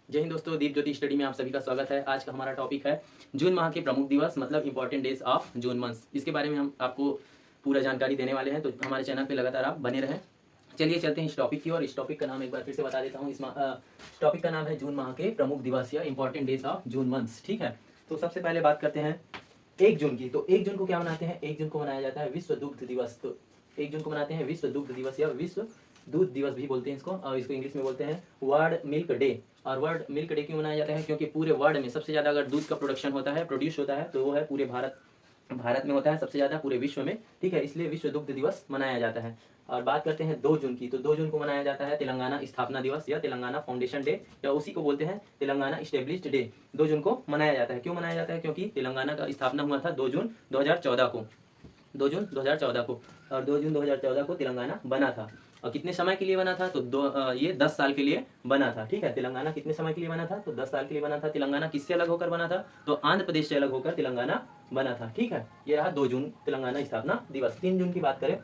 जय हिंद दोस्तों, दीप ज्योति स्टडी में आप सभी का स्वागत है। आज का हमारा टॉपिक है जून माह के प्रमुख दिवस मतलब important days of June month. इसके बारे में हम आपको पूरा जानकारी देने वाले हैं, तो हमारे चैनल पे लगातार आप बने रहें। चलिए चलते हैं इस टॉपिक की ओर। इस टॉपिक का नाम एक बार फिर से बता देता हूँ। इस टॉपिक का नाम है जून माह के प्रमुख दिवस या important days of June month. ठीक है, तो सबसे पहले बात करते हैं 1 जून की। तो 1 जून को क्या मनाते हैं? 1 जून को मनाया जाता है विश्व दुग्ध दिवस। तो 1 जून को मनाते हैं विश्व दुग्ध दिवस या विश्व दूध दिवस भी बोलते हैं इसको, और इसको इंग्लिश में बोलते हैं वर्ल्ड मिल्क डे। और वर्ल्ड मिल्क डे क्यों मनाया जाता है? क्योंकि पूरे वर्ल्ड में सबसे ज़्यादा अगर दूध का प्रोडक्शन होता है, प्रोड्यूस होता है, तो वो है पूरे भारत में होता है सबसे ज़्यादा पूरे विश्व में। ठीक है, इसलिए विश्व दुग्ध दिवस मनाया जाता है। और बात करते हैं 2 जून की। तो 2 जून को मनाया जाता है तेलंगाना स्थापना दिवस या तेलंगाना फाउंडेशन डे, या उसी को बोलते हैं तेलंगाना स्टेब्लिश्ड डे। 2 जून को मनाया जाता है। क्यों मनाया जाता है? क्योंकि तेलंगाना का स्थापना हुआ था 2 जून 2014 को। 2 जून 2014 को, और 2 जून 2014 को तेलंगाना बना था। और कितने समय के लिए बना था? तो ये 10 साल के लिए बना था। ठीक है, तेलंगाना कितने समय के लिए बना था? तो 10 साल के लिए बना था। तेलंगाना किससे अलग होकर बना था? तो आंध्र प्रदेश से अलग होकर तेलंगाना बना था। ठीक है, ये रहा 2 जून तेलंगाना स्थापना दिवस। 3 जून की बात करें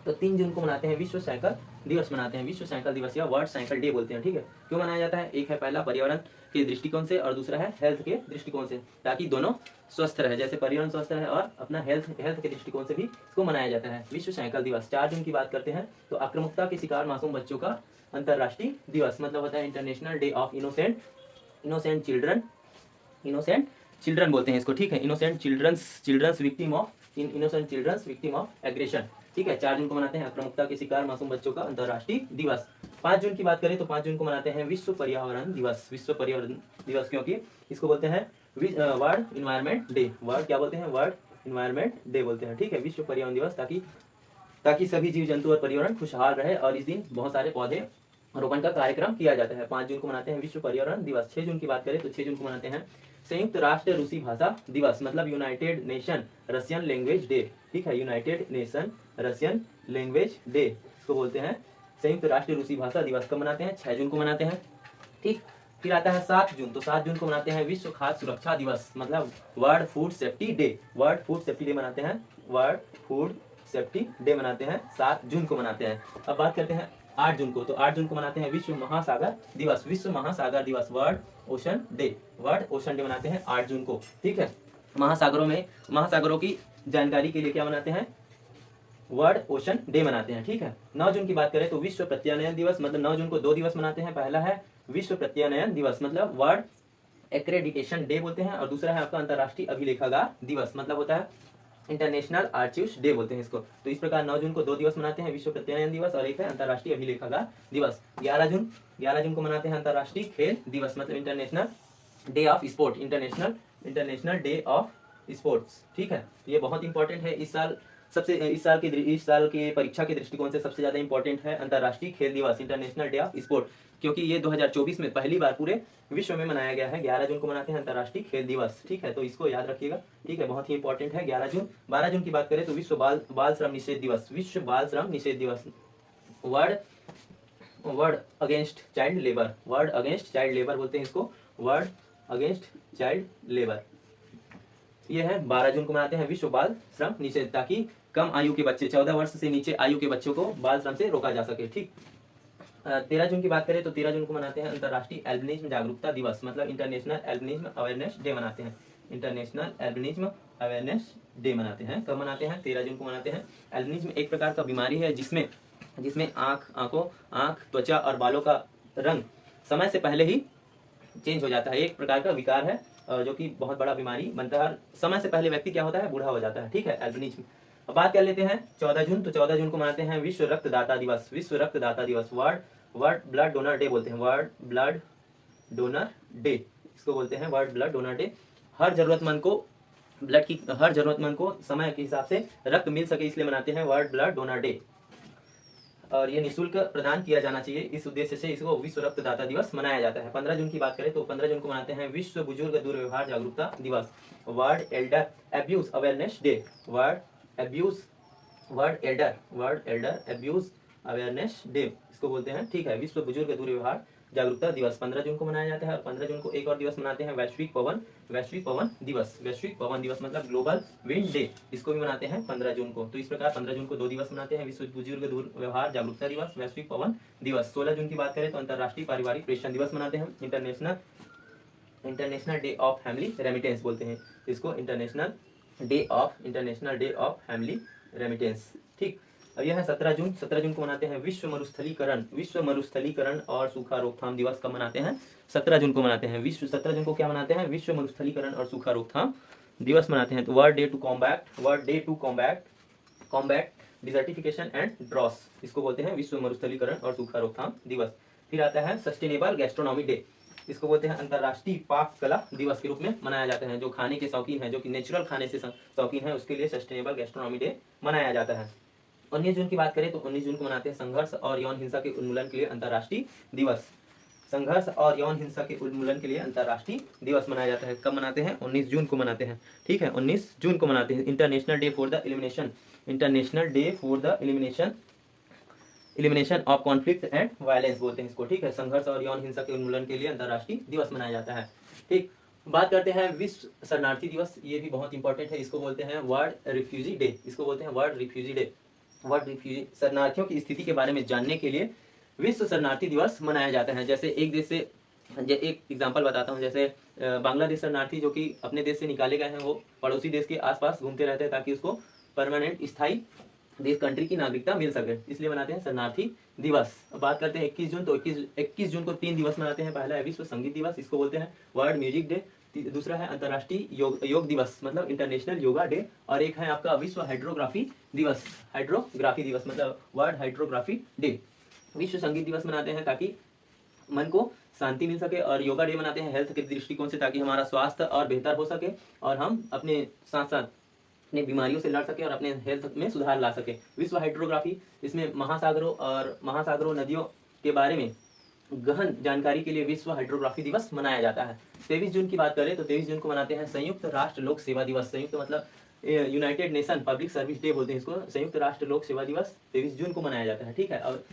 तो 3 जून को मनाते हैं विश्व साइकिल दिवस मनाते हैं। विश्व साइकिल दिवस या वर्ल्ड साइकिल डे बोलते हैं। ठीक है, क्यों मनाया जाता है? एक है पहला पर्यावरण के दृष्टिकोण से, और दूसरा है हेल्थ के दृष्टिकोण से, ताकि दोनों स्वस्थ रहे। जैसे पर्यावरण स्वस्थ रहे और अपना हेल्थ के दृष्टिकोण से भी इसको मनाया जाता है विश्व साइकिल दिवस। 4 जून की बात करते हैं तो आक्रामकता के शिकार मासूम बच्चों का अंतर्राष्ट्रीय दिवस, मतलब होता है international day of innocent children बोलते हैं इसको। ठीक है, innocent childrens victim of aggression. ठीक है, 4 जून को मनाते हैं आक्रामकता के शिकार मासूम बच्चों का अंतर्राष्ट्रीय दिवस। 5 जून की बात करें तो 5 जून को मनाते हैं विश्व पर्यावरण दिवस। विश्व पर्यावरण दिवस क्योंकि इसको बोलते हैं वर्ल्ड इन्वायरमेंट डे। वर्ल्ड क्या बोलते हैं? वर्ल्ड इन्वायरमेंट डे बोलते हैं। ठीक है, विश्व पर्यावरण दिवस, ताकि सभी जीव जंतु और पर्यावरण खुशहाल रहे, और इस दिन बहुत सारे पौधे रोपण का कार्यक्रम किया जाता है। 5 जून को मनाते हैं विश्व पर्यावरण दिवस। 6 जून की बात करें तो 6 जून को मनाते हैं संयुक्त राष्ट्र रूसी भाषा दिवस, मतलब United nation Russian language day. ठीक है, United nation Russian language day इसको बोलते हैं संयुक्त राष्ट्र रूसी भाषा दिवस। कब मनाते हैं? 6 जून को मनाते हैं। ठीक, फिर आता है 7 जून। तो 7 जून को मनाते हैं विश्व खाद्य सुरक्षा दिवस, मतलब world food safety day. World food safety day मनाते हैं, वर्ल्ड फूड सेफ्टी डे मनाते हैं, 7 जून को मनाते हैं। अब बात करते हैं 8 जून को। तो 8 जून को मनाते हैं विश्व महासागर दिवस। विश्व महासागर दिवस, world ocean day. World ocean day मनाते हैं 8 जून को। ठीक है, महासागरों की जानकारी के लिए क्या मनाते हैं? वर्ल्ड ओशन डे मनाते हैं। ठीक है, 9 जून की बात करें तो विश्व प्रत्यानयन दिवस, मतलब 9 जून को 2 दिवस मनाते हैं। पहला है विश्व प्रत्यानयन दिवस, मतलब वर्ल्ड एक्रेडिटेशन डे बोलते हैं, और दूसरा है आपका अंतर्राष्ट्रीय अभिलेखागार दिवस, मतलब होता है इंटरनेशनल आर्चिव्स डे बोलते हैं इसको। तो इस प्रकार 9 जून को 2 दिवस मनाते हैं, विश्व प्रत्यानयन दिवस, और एक है अंतर्राष्ट्रीय अभिलेखागार दिवस। 11 जून को मनाते हैं अंतर्राष्ट्रीय खेल दिवस, मतलब International day of sport, international day of sports. ठीक है, ये बहुत इंपॉर्टेंट है। इस साल के परीक्षा के दृष्टिकोण से सबसे ज्यादा इंपॉर्टेंट है अंतर्राष्ट्रीय खेल दिवस, इंटरनेशनल डे ऑफ स्पोर्ट, क्योंकि ये 2024 में पहली बार पूरे विश्व में मनाया गया है। 11 जून को मनाते हैं अंतर्राष्ट्रीय खेल दिवस। ठीक है, तो इसको याद रखिएगा। ठीक है, बहुत ही इंपॉर्टेंट है 11 जून। 12 जून की बात करें तो विश्व बाल श्रम निषेध दिवस। विश्व बाल श्रम निषेध दिवस, word against child labour. Word against child labour बोलते हैं इसको, वर्ड अगेंस्ट चाइल्ड लेबर। ये है 12 जून को मनाते हैं विश्व बाल श्रम निषेध, ताकि कम आयु के बच्चे, 14 वर्ष से नीचे आयु के बच्चों को बाल श्रम से रोका जा सके। ठीक, 13 जून की बात करें तो 13 जून को मनाते हैं अंतर्राष्ट्रीय एल्बिनिज्म जागरूकता दिवस, मतलब इंटरनेशनल एल्बिनिज्म अवेयरनेस डे मनाते हैं। इंटरनेशनल एल्बिनिज्म अवेयरनेस डे मनाते हैं। कब मनाते हैं? 13 जून को मनाते हैं। एल्बिनिज्म एक प्रकार का बीमारी है जिसमें आंख, त्वचा और बालों का रंग समय से पहले ही चेंज हो जाता है। एक प्रकार का विकार है जो कि बहुत बड़ा बीमारी बनता है। समय से पहले व्यक्ति क्या होता है? बूढ़ा हो जाता है। ठीक है, एल्बिनिज्म। अब बात कर लेते हैं 14 जून। तो 14 जून को मनाते हैं विश्व रक्तदाता दिवस। विश्व रक्तदाता दिवस, वर्ल्ड ब्लड डोनर डे बोलते हैं, वर्ल्ड ब्लड डोनर डे इसको बोलते हैं, वर्ल्ड ब्लड डोनर डे। हर जरूरतमंद को समय के हिसाब से रक्त मिल सके, इसलिए मनाते हैं वर्ल्ड ब्लड डोनर डे, और ये निःशुल्क प्रदान किया जाना चाहिए। इस उद्देश्य से इसको विश्व रक्तदाता दिवस मनाया जाता है। 15 जून की बात करें तो 15 जून को मनाते हैं विश्व बुजुर्ग दुर्व्यवहार जागरूकता दिवस, world Elder abuse awareness day. World Elder abuse awareness day इसको बोलते हैं। ठीक है, विश्व बुजुर्ग दुर्व्यवहार जागरूकता दिवस 15 जून को मनाया जाता है। और 15 जून को एक और दिवस मनाते हैं, वैश्विक पवन दिवस। वैश्विक पवन दिवस मतलब ग्लोबल विंड डे, इसको भी मनाते हैं 15 जून को। तो इस प्रकार 15 जून को 2 दिवस मनाते हैं, विश्व बुजुर्ग दुर्व्यवहार जागरूकता दिवस, वैश्विक पवन दिवस। 16 जून की बात करें तो अंतर्राष्ट्रीय पारिवारिक प्रेषण दिवस मनाते हैं, international day of family remittance बोलते हैं इसको, international day of family remittance. ठीक, अब यह है 17 जून। 17 जून को मनाते हैं विश्व मरुस्थलीकरण और सूखा रोकथाम दिवस। कब मनाते हैं? 17 जून को मनाते हैं। 17 जून को क्या मनाते हैं? विश्व मरुस्थलीकरण और सूखा रोकथाम दिवस मनाते हैं। तो World Day to Combat Desertification and Drought, इसको बोलते हैं विश्व मरुस्थलीकरण और सूखा रोकथाम दिवस। फिर आता है सस्टेनेबल गैस्ट्रोनॉमी डे, इसको बोलते हैं अंतर्राष्ट्रीय पाक कला दिवस के रूप में मनाया जाता है। जो खाने के शौकीन है, जो कि नेचुरल खाने से शौकीन है, उसके लिए सस्टेनेबल गैस्ट्रोनॉमी डे मनाया जाता है। 19 जून की बात करें तो 19 जून को मनाते हैं संघर्ष और यौन हिंसा के उन्मूलन के लिए अंतर्राष्ट्रीय दिवस। संघर्ष और यौन हिंसा के उन्मूलन के लिए अंतर्राष्ट्रीय दिवस मनाया जाता है। कब मनाते हैं? 19 जून को मनाते हैं। ठीक है, 19 जून को मनाते हैं। International day for the elimination of conflict and violence बोलते हैं इसको। ठीक है, संघर्ष और यौन हिंसा के उन्मूलन के लिए अंतर्राष्ट्रीय दिवस मनाया जाता है। ठीक, बात करते हैं विश्व शरणार्थी दिवस, ये भी बहुत इंपॉर्टेंट है। इसको बोलते हैं world refugee day, world refugee शरणार्थियों की स्थिति के बारे में जानने के लिए विश्व शरणार्थी दिवस मनाया जाता है। जैसे एक देश से, एक एग्जांपल बताता हूँ, जैसे बांग्लादेश शरणार्थी जो कि अपने देश से निकाले गए हैं, वो पड़ोसी देश के आसपास घूमते रहते हैं ताकि उसको परमानेंट स्थायी देश कंट्री की नागरिकता मिल सके, इसलिए मनाते हैं शरणार्थी दिवस। बात करते हैं 21 जून, तो 21 जून को 3 दिवस मनाते हैं। पहला है विश्व संगीत दिवस, इसको बोलते हैं वर्ल्ड म्यूजिक डे। दूसरा है अंतर्राष्ट्रीय योग दिवस मतलब इंटरनेशनल योगा डे। और एक है आपका विश्व हाइड्रोग्राफी दिवस मतलब वर्ल्ड हाइड्रोग्राफी डे। विश्व संगीत दिवस मनाते हैं ताकि मन को शांति मिल सके, और योगा डे मनाते हैं हेल्थ के दृष्टिकोण से ताकि हमारा स्वास्थ्य और बेहतर हो सके और हम अपने साथ साथ अपने बीमारियों से लड़ सके और अपने हेल्थ में सुधार ला सके। विश्व हाइड्रोग्राफी, इसमें महासागरों नदियों के बारे में गहन जानकारी के लिए विश्व हाइड्रोग्राफी दिवस मनाया जाता है। 23 जून की बात करें तो 23 जून को मनाते हैं संयुक्त राष्ट्र लोक सेवा दिवस। संयुक्त मतलब United nation public service day बोलते हैं इसको। संयुक्त राष्ट्र लोक सेवा दिवस 23 जून को मनाया जाता है। ठीक है, और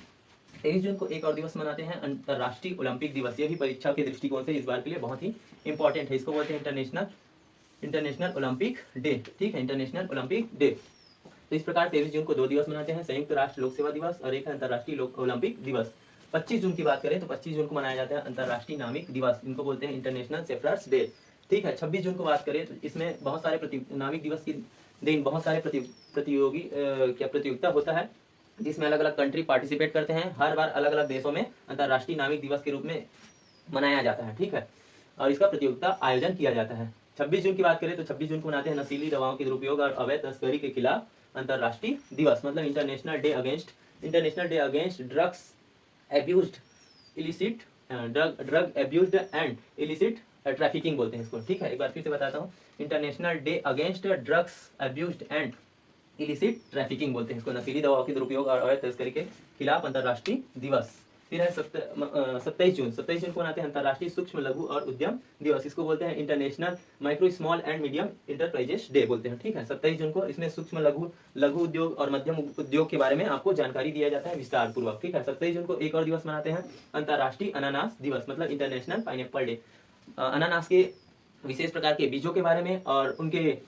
23 जून को एक और दिवस मनाते हैं अंतर्राष्ट्रीय ओलंपिक दिवस। ये भी परीक्षा के दृष्टिकोण से इस बार के लिए बहुत ही इंपॉर्टेंट है। इसको बोलते हैं इंटरनेशनल ओलंपिक डे। ठीक है, इंटरनेशनल ओलंपिक डे। तो इस प्रकार 23 जून को 2 दिवस मनाते हैं, संयुक्त राष्ट्र लोक सेवा दिवस और एक है अंतर्राष्ट्रीय ओलंपिक दिवस। 25 जून की बात करें तो 25 जून को मनाया जाता है अंतर्राष्ट्रीय नाविक दिवस, इनको बोलते हैं इंटरनेशनल सेफरर्स डे। ठीक है, 26 जून को बात करें तो इसमें बहुत सारे नाविक दिवस के दिन बहुत सारे प्रतियोगिता होता है, जिसमें अलग अलग कंट्री पार्टिसिपेट करते हैं। हर बार अलग अलग देशों में अंतर्राष्ट्रीय नाविक दिवस के रूप में मनाया जाता है। ठीक है, और इसका प्रतियोगिता आयोजन किया जाता है। 26 जून की बात करें तो 26 जून को मनाते हैं नशीली दवाओं के दुरुपयोग और अवैध तस्करी के खिलाफ अंतर्राष्ट्रीय दिवस मतलब International Day Against Drug Abused and Illicit Trafficking बोलते हैं इसको। ठीक है, एक बार फिर से बताता हूँ, International Day Against Drugs Abused and Illicit Trafficking बोलते हैं इसको, नशीली दवाओं के दुरुपयोग और अवैध तस्करी के खिलाफ अंतर्राष्ट्रीय दिवस। फिर है 27 जून को मनाते हैं अंतर्राष्ट्रीय सूक्ष्म लघु और उद्यम दिवस, इसको बोलते हैं international micro small and medium enterprises day बोलते हैं। ठीक है, 27 जून को इसमें सूक्ष्म लघु उद्योग और मध्यम उद्योग के बारे में आपको जानकारी दिया जाता है विस्तार पूर्वक। ठीक है, 27 जून को एक और दिवस मनाते हैं अंतर्राष्ट्रीय अनानास दिवस मतलब इंटरनेशनल पाइनएप्पल डे। अनानास के विशेष प्रकार के बीजों के बारे में और उनके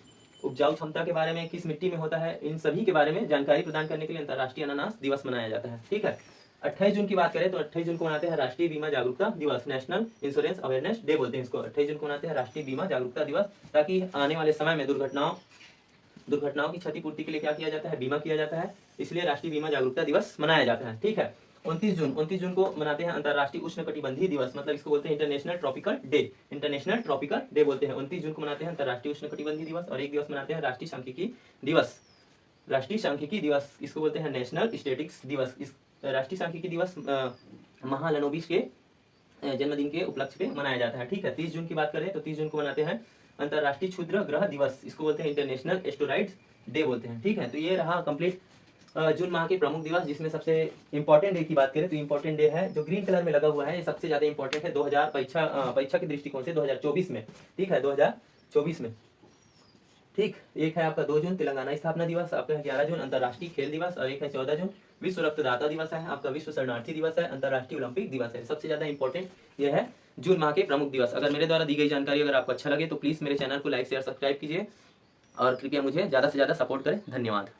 उपजाऊ क्षमता के बारे में, किस मिट्टी में होता है, इन सभी के बारे में जानकारी प्रदान करने के लिए अंतर्राष्ट्रीय अनानास दिवस मनाया जाता है। ठीक है, 28 जून की बात करें तो 28 जून को मनाते हैं राष्ट्रीय बीमा जागरूकता दिवस, नेशनल इंश्योरेंस अवेयरनेस डे बोलते हैं इसको। 28 जून को मनाते हैं राष्ट्रीय बीमा जागरूकता दिवस, ताकि आने वाले समय में दुर्घटनाओं की क्षतिपूर्ति के लिए क्या किया जाता है, बीमा किया जाता है, इसलिए राष्ट्रीय बीमा जागरूकता दिवस मनाया जाता है। ठीक है, 29 जून को मनाते हैं अंतर्राष्ट्रीय उष्णकटिबंधीय दिवस मतलब इसको बोलते हैं इंटरनेशनल ट्रॉपिकल डे बोलते हैं। 29 जून को मनाते हैं अंतर्राष्ट्रीय उष्णकटिबंधीय दिवस, और एक दिवस मनाते हैं राष्ट्रीय सांख्यिकी दिवस, इसको बोलते हैं नेशनल स्टैटिस्टिक्स दिवस। इस राष्ट्रीय सांख्यिकी दिवस महालनोबिस के जन्मदिन के उपलक्ष्य पे मनाया जाता है। ठीक है, 30 जून की बात करें तो 30 जून को मनाते हैं अंतर्राष्ट्रीय क्षुद्र ग्रह दिवस, इसको बोलते हैं इंटरनेशनल एस्टेरॉइड्स डे बोलते हैं। ठीक है, तो ये रहा कंप्लीट जून माह के प्रमुख दिवस, जिसमें सबसे इंपॉर्टेंट डे की बात करें तो इंपॉर्टेंट डे है जो ग्रीन कलर में लगा हुआ है, ये सबसे ज्यादा इंपॉर्टेंट है 2000 परीक्षा के दृष्टिकोण से 2024 में। ठीक है, 2024 में। ठीक, एक है आपका 2 जून तेलंगाना स्थापना दिवस, आपका 11 जून अंतर्राष्ट्रीय खेल दिवस, और एक है 14 जून विश्व रक्तदाता दिवस है, आपका विश्व शरणार्थी दिवस है, अंतर्राष्ट्रीय ओलंपिक दिवस है। सबसे ज्यादा इंपॉर्टेंट यह है जून माह के प्रमुख दिवस। अगर मेरे द्वारा दी गई जानकारी अगर आपको अच्छा लगे तो प्लीज मेरे चैनल को लाइक शेयर सब्सक्राइब कीजिए और कृपया मुझे ज्यादा से ज्यादा सपोर्ट करें। धन्यवाद।